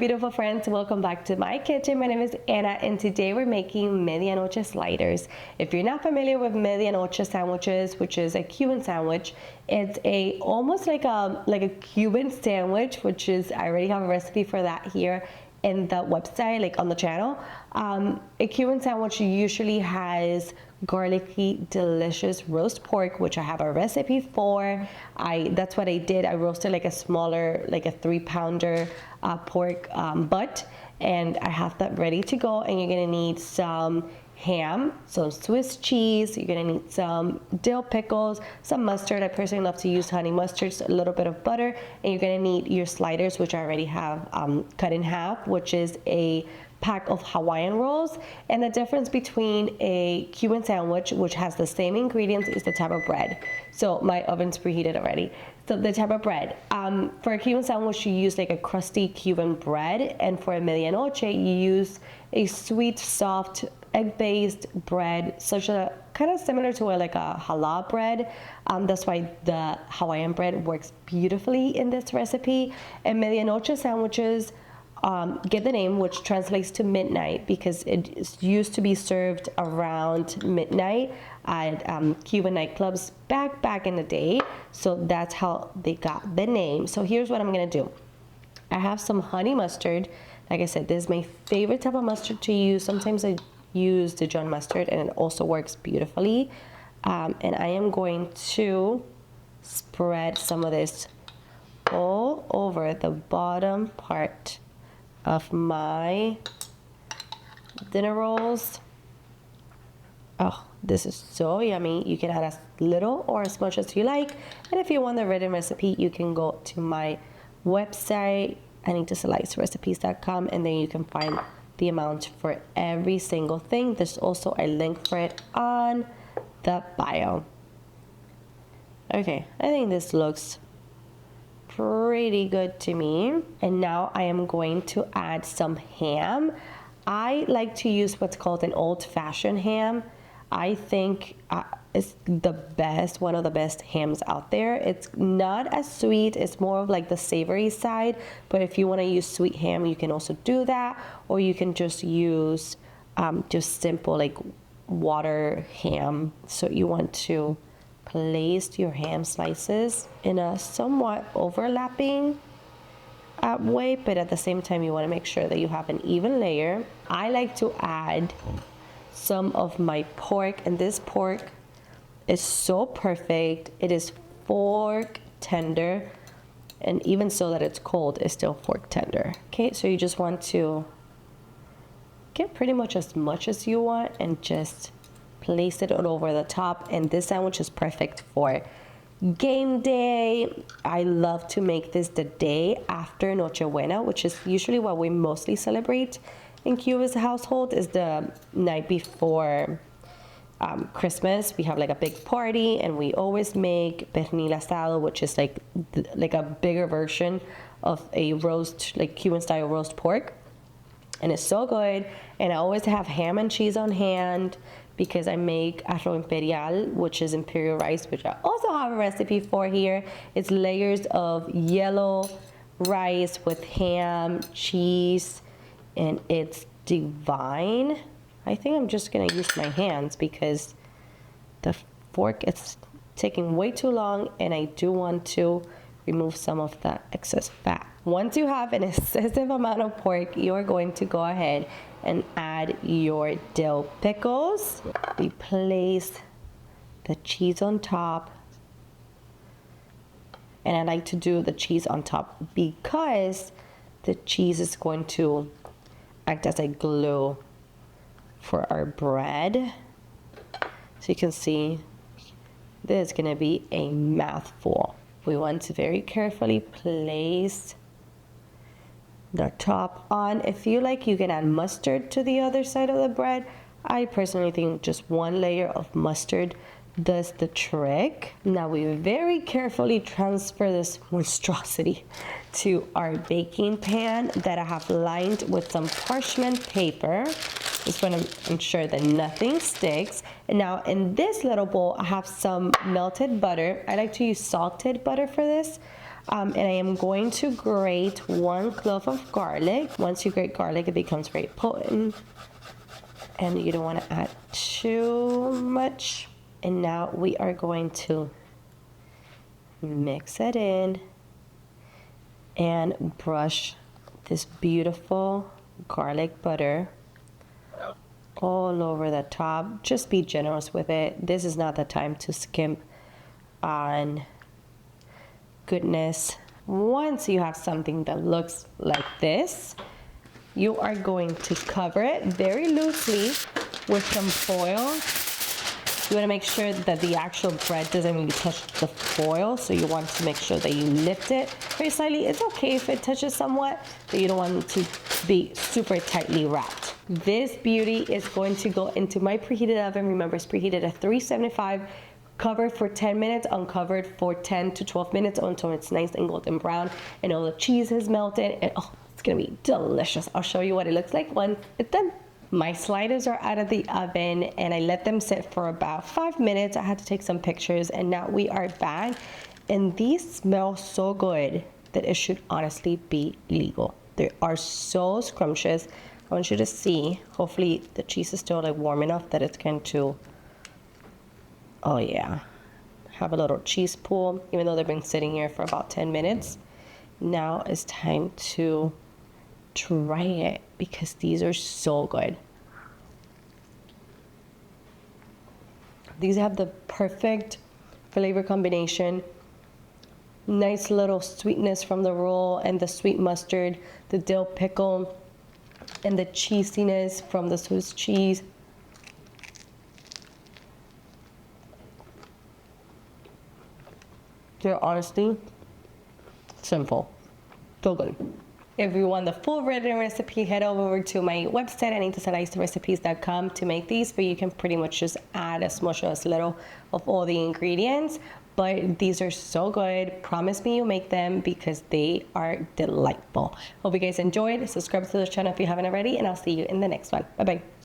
beautiful friends, welcome back to my kitchen. My name is Anna and today we're making Medianoche Sliders. If you're not familiar with Medianoche sandwiches, which is a Cuban sandwich, it's almost like a Cuban sandwich, which is, I already have a recipe for that here in the website, like on the channel. A Cuban sandwich usually has garlicky, delicious roast pork, which I have a recipe for. That's what I did. I roasted like a smaller, like a 3-pounder pork butt, and I have that ready to go. And you're gonna need some ham, some Swiss cheese, you're gonna need some dill pickles, some mustard. I personally love to use honey mustard, a little bit of butter, and you're gonna need your sliders, which I already have cut in half, which is a pack of Hawaiian rolls. And the difference between a Cuban sandwich, which has the same ingredients, is the type of bread. So my oven's preheated already. So the type of bread. For a Cuban sandwich, you use like a crusty Cuban bread, and for a medianoche, you use a sweet, soft, egg-based bread, such a kind of similar to like a challah bread. That's why the Hawaiian bread works beautifully in this recipe. And medianoche sandwiches get the name, which translates to midnight, because it used to be served around midnight at Cuban nightclubs back in the day. So that's how they got the name. So here's what I'm gonna do. I have some honey mustard. Like I said, this is my favorite type of mustard to use. Sometimes I use Dijon mustard and it also works beautifully. And I am going to spread some of this all over the bottom part of my dinner rolls. Oh, this is so yummy. You can add as little or as much as you like. And if you want the written recipe, you can go to my website, anitaslicesrecipes.com, and then you can find the amount for every single thing. There's also a link for it on the bio. Okay, I think this looks pretty good to me. And now I am going to add some ham. I like to use what's called an old-fashioned ham. I think it's the best, one of the best hams out there. It's not as sweet, it's more of like the savory side, but if you want to use sweet ham, you can also do that, or you can just use just simple like water ham. So you want to place your ham slices in a somewhat overlapping way, but at the same time you want to make sure that you have an even layer. I like to add some of my pork, and this pork is so perfect. It is fork tender, and even so that it's cold, it's still fork tender. Okay, so you just want to get pretty much as you want and just place it all over the top. And this sandwich is perfect for game day. I love to make this the day after Nochebuena, which is usually what we mostly celebrate in Cuba's household, is the night before Christmas. We have like a big party, and we always make pernil asado, which is like a bigger version of a roast, like Cuban style roast pork, and it's so good. And I always have ham and cheese on hand because I make arroz imperial, which is imperial rice, which I also have a recipe for here. It's layers of yellow rice with ham, cheese, and it's divine. I think I'm just gonna use my hands because the fork is taking way too long, and I do want to remove some of the excess fat. Once you have an excessive amount of pork, you're going to go ahead and add your dill pickles. We place the cheese on top, and I like to do the cheese on top because the cheese is going to act as a glue for our bread. So you can see this is going to be a mouthful. We want to very carefully place the top on. If you like, you can add mustard to the other side of the bread. I personally think just one layer of mustard does the trick. Now we very carefully transfer this monstrosity to our baking pan that I have lined with some parchment paper. Just want to ensure that nothing sticks. And now in this little bowl, I have some melted butter. I like to use salted butter for this. And I am going to grate 1 clove of garlic. Once you grate garlic, it becomes very potent. And you don't want to add too much. And now we are going to mix it in and brush this beautiful garlic butter all over the top. Just be generous with it. This is not the time to skimp on goodness. Once you have something that looks like this, you are going to cover it very loosely with some foil. You want to make sure that the actual bread doesn't really touch the foil, so you want to make sure that you lift it very slightly. It's okay if it touches somewhat, but you don't want it to be super tightly wrapped. This beauty is going to go into my preheated oven. Remember, it's preheated at 375, covered for 10 minutes, uncovered for 10 to 12 minutes until it's nice and golden brown and all the cheese is melted, and oh, it's gonna be delicious. I'll show you what it looks like when it's done. My sliders are out of the oven and I let them sit for about 5 minutes. I had to take some pictures, and now we are back. And these smell so good that it should honestly be legal. They are so scrumptious. I want you to see, hopefully the cheese is still like warm enough that it's going to, oh yeah, have a little cheese pool, even though they've been sitting here for about 10 minutes. Now it's time to try it because these are so good. These have the perfect flavor combination. Nice little sweetness from the roll and the sweet mustard, the dill pickle, and the cheesiness from the Swiss cheese. They're honestly simple. So good. If you want the full written recipe, head over to my website, anitas.recipes.com, to make these, but you can pretty much just add as much or as little of all the ingredients. But these are so good. Promise me you'll make them because they are delightful. Hope you guys enjoyed. Subscribe to the channel if you haven't already, and I'll see you in the next one. Bye-bye.